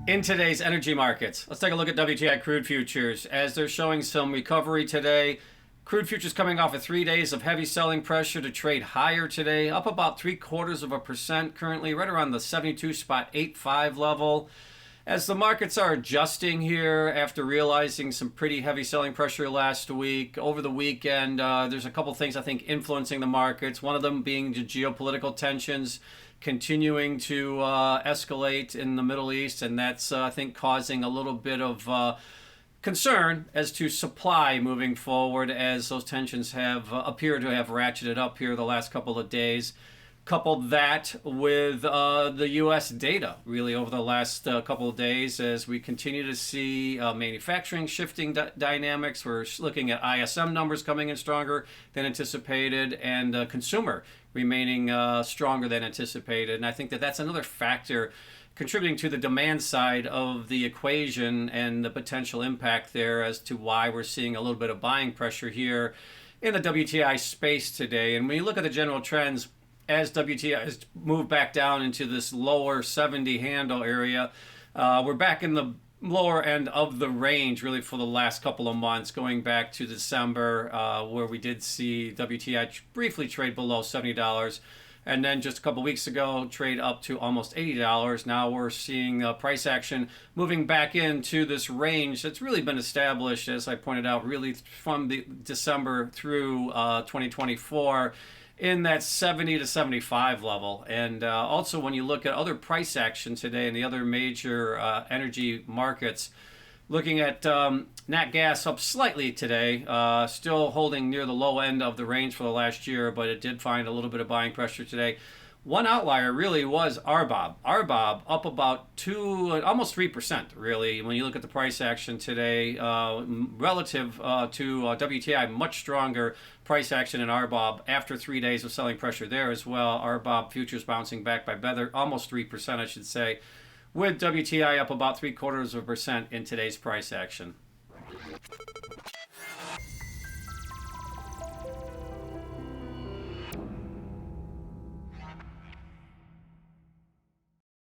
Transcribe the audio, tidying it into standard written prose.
In today's energy markets, let's take a look at WTI crude futures as they're showing some recovery today. Crude futures coming off of 3 days of heavy selling pressure to trade higher today, up about 0.75% currently, right around the 72.85 level. As the markets are adjusting here after realizing some pretty heavy selling pressure last week, over the weekend, there's a couple things I think influencing the markets. One of them being the geopolitical tensions continuing to escalate in the Middle East, and that's, I think, causing a little bit of concern as to supply moving forward as those tensions have appear to have ratcheted up here the last couple of days. Coupled that with the U.S. data really over the last couple of days as we continue to see manufacturing shifting dynamics. We're looking at ISM numbers coming in stronger than anticipated and consumer remaining stronger than anticipated. And I think that that's another factor contributing to the demand side of the equation and the potential impact there as to why we're seeing a little bit of buying pressure here in the WTI space today. And when you look at the general trends, as WTI has moved back down into this lower 70 handle area, we're back in the lower end of the range really for the last couple of months, going back to December where we did see WTI briefly trade below $70. And then just a couple weeks ago, trade up to almost $80. Now we're seeing price action moving back into this range that's really been established, as I pointed out, really from the December through 2024 in that 70 to 75 level. And also when you look at other price action today in the other major energy markets, looking at nat gas up slightly today, still holding near the low end of the range for the last year, but it did find a little bit of buying pressure today. One outlier really was RBOB. RBOB up about almost 3%, really, when you look at the price action today relative to WTI. Much stronger price action in RBOB after 3 days of selling pressure there as well. RBOB futures bouncing back by better, almost 3%, I should say, with WTI up about 0.75% in today's price action.